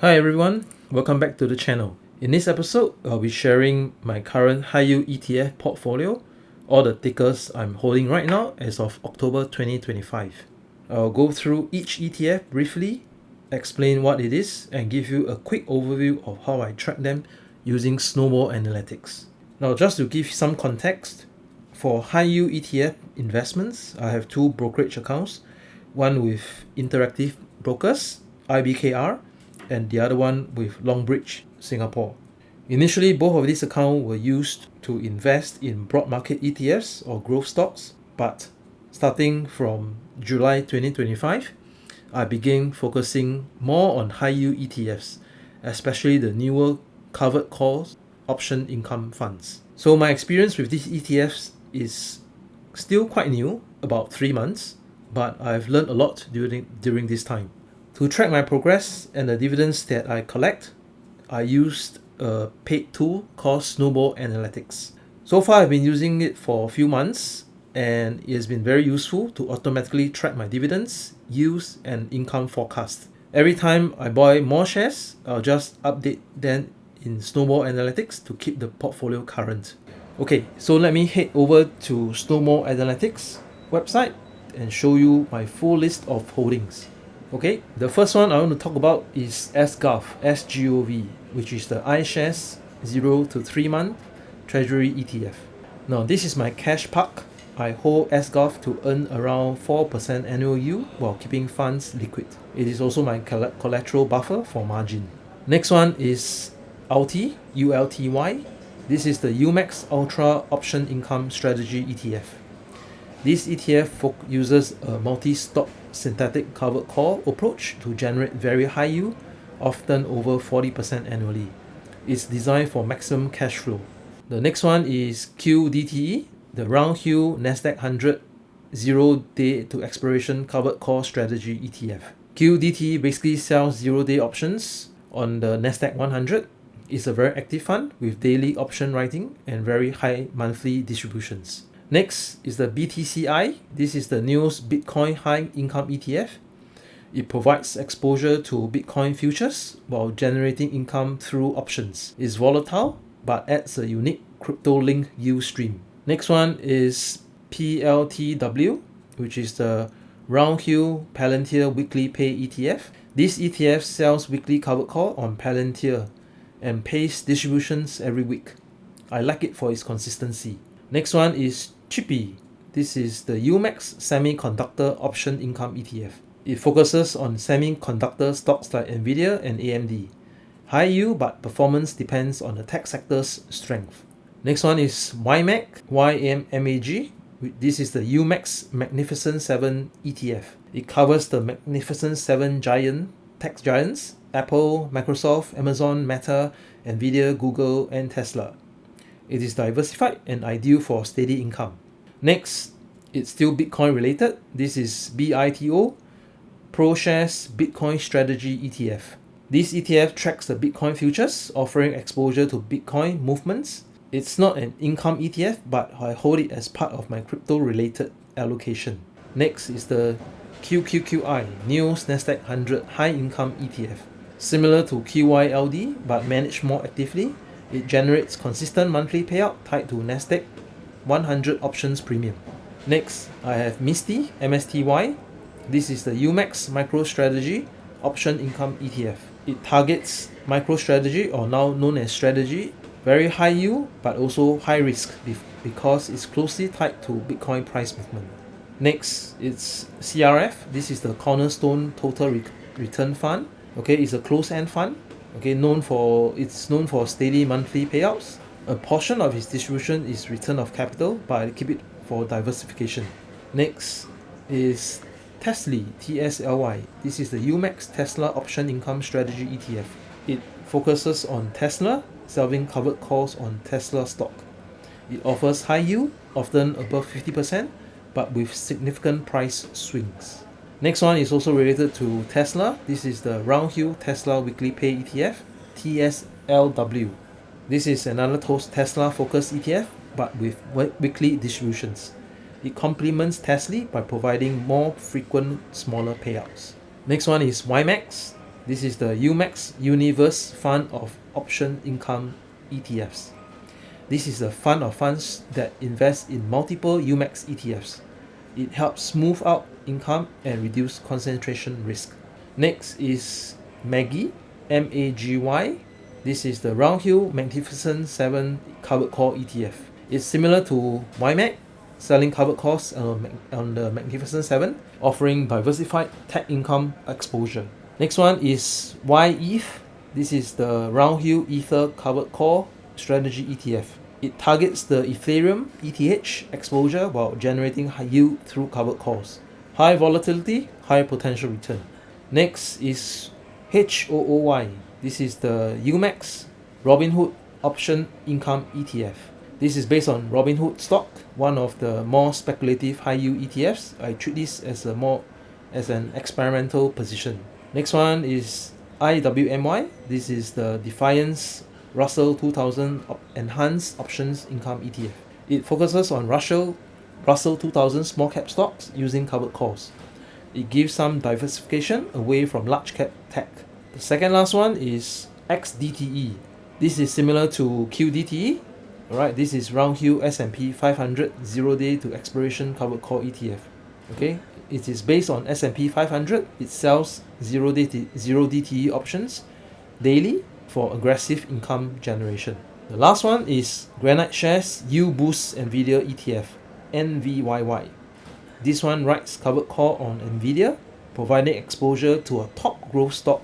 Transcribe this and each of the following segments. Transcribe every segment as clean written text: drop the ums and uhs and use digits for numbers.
Hi everyone, welcome back to the channel. In this episode, I'll be sharing my current high-yield ETF portfolio, all the tickers I'm holding right now as of October 2025. I'll go through each ETF briefly, explain what it is, and give you a quick overview of how I track them using Snowball Analytics. Now, just to give some context, for high-yield ETF investments, I have two brokerage accounts, one with Interactive Brokers, IBKR, and the other one with Longbridge, Singapore. Initially, both of these accounts were used to invest in broad market ETFs or growth stocks, but starting from July 2025, I began focusing more on high-yield ETFs, especially the newer covered calls option income funds. So my experience with these ETFs is still quite new, about 3 months, but I've learned a lot during this time. To track my progress and the dividends that I collect, I used a paid tool called Snowball Analytics. So far, I've been using it for a few months, and it has been very useful to automatically track my dividends, yields, and income forecast. Every time I buy more shares, I'll just update them in Snowball Analytics to keep the portfolio current. Okay, so let me head over to Snowball Analytics website and show you my full list of holdings. Okay, the first one I want to talk about is SGOV, which is the iShares 0 to 3 month Treasury ETF. Now, this is my cash park. I hold SGOV to earn around 4% annual yield while keeping funds liquid. It is also my collateral buffer for margin. Next one is ULTY. This is the UMAX Ultra Option Income Strategy ETF. This ETF uses a multi-stock synthetic covered call approach to generate very high yield, often over 40% annually. It's designed for maximum cash flow. The next one is QDTE, the Round Hill Nasdaq 100 0-day to expiration covered call strategy ETF. QDTE basically sells 0-day options on the Nasdaq 100. It's a very active fund with daily option writing and very high monthly distributions. Next is the BTCI. This is the newest Bitcoin high income ETF. It provides exposure to Bitcoin futures while generating income through options. It's volatile but adds a unique crypto-linked yield stream. Next one is PLTW, which is the Round Hill Palantir Weekly Pay ETF. This ETF sells weekly covered call on Palantir and pays distributions every week. I like it for its consistency. Next one is Chippy. This is the UMAX Semiconductor Option Income ETF. It focuses on semiconductor stocks like Nvidia and AMD. High yield, but performance depends on the tech sector's strength. Next one is YMAG. This is the UMAX Magnificent 7 ETF. It covers the Magnificent 7 tech giants: Apple, Microsoft, Amazon, Meta, Nvidia, Google, and Tesla. It is diversified and ideal for steady income. Next, it's still Bitcoin related. This is BITO, ProShares Bitcoin Strategy ETF. This ETF tracks the Bitcoin futures, offering exposure to Bitcoin movements. It's not an income ETF, but I hold it as part of my crypto-related allocation. Next is the QQQI, News Nasdaq 100 High Income ETF. Similar to QYLD, but managed more actively. It generates consistent monthly payout tied to Nasdaq 100 options premium. Next, I have MSTY. This is the UMAX MicroStrategy Option Income ETF. It targets MicroStrategy, or now known as strategy, very high yield but also high risk because it's closely tied to Bitcoin price movement. Next, it's CRF. This is the Cornerstone Total Return Fund. Okay, it's a closed-end fund. Okay, it's known for steady monthly payouts. A portion of its distribution is return of capital, but I keep it for diversification. Next is TSLY, TSLY. This is the UMAX Tesla Option Income Strategy ETF. It focuses on Tesla, selling covered calls on Tesla stock. It offers high yield, often above 50%, but with significant price swings. Next one is also related to Tesla. This is the Round Hill Tesla Weekly Pay ETF, TSLW. This is another Tesla focused ETF, but with weekly distributions. It complements TSLY by providing more frequent, smaller payouts. Next one is YMAX. This is the UMAX Universe Fund of Option Income ETFs. This is a fund of funds that invest in multiple UMAX ETFs. It helps smooth out income and reduce concentration risk. Next is MAGY, MAGY. This is the Roundhill Magnificent 7 Covered Call ETF. It's similar to YMAG, selling covered calls on the Magnificent 7, offering diversified tech income exposure. Next one is YETH. This is the Roundhill Ether Covered Call Strategy ETF. It targets the Ethereum ETH exposure while generating high yield through covered calls. High volatility, high potential return. Next is HOOY. This is the UMAX Robinhood Option Income ETF. This is based on Robinhood stock, one of the more speculative high yield ETFs. I treat this as an experimental position. Next one is IWMY. This is the Defiance Russell 2000 Enhanced Options Income ETF. It focuses on Russell 2000 small cap stocks using covered calls. It gives some diversification away from large cap tech. The second last one is XDTE. This is similar to QDTE. Alright, this is Roundhill S&P 500 0-day to expiration covered call ETF. Okay, it is based on S&P 500. It sells 0 DTE options daily for aggressive income generation. The last one is Granite Shares U-Boost Nvidia ETF, NVYY. This one writes covered call on Nvidia, providing exposure to a top growth stock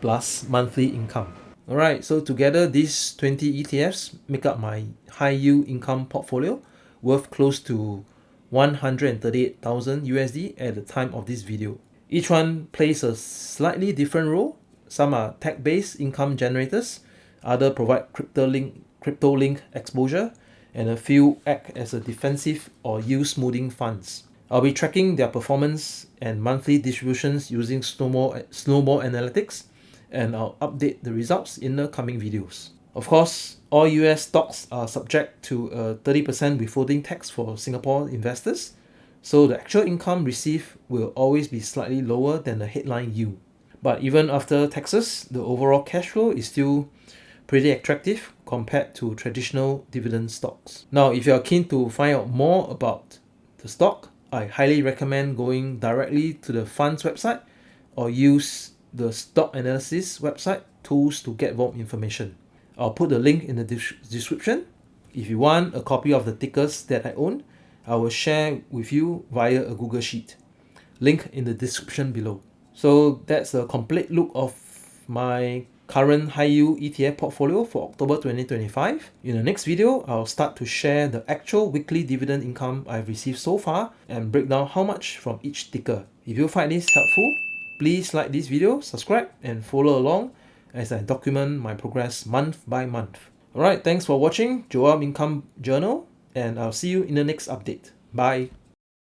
plus monthly income. Alright, so together these 20 ETFs make up my high yield income portfolio, worth close to 138,000 USD at the time of this video. Each one plays a slightly different role. Some are tech-based income generators, others provide crypto-link exposure, and a few act as a defensive or yield smoothing funds. I'll be tracking their performance and monthly distributions using Snowball Analytics, and I'll update the results in the coming videos. Of course, all US stocks are subject to a 30% withholding tax for Singapore investors, so the actual income received will always be slightly lower than the headline yield. But even after taxes, the overall cash flow is still pretty attractive compared to traditional dividend stocks. Now, if you are keen to find out more about the stock, I highly recommend going directly to the fund's website or use the stock analysis website tools to get more information. I'll put the link in the description. If you want a copy of the tickers that I own, I will share with you via a Google Sheet. Link in the description below. So that's a complete look of my current high yield ETF portfolio for October 2025. In the next video, I'll start to share the actual weekly dividend income I've received so far and break down how much from each ticker. If you find this helpful, please like this video, subscribe, and follow along as I document my progress month by month. Alright, thanks for watching Joam Income Journal, and I'll see you in the next update. Bye.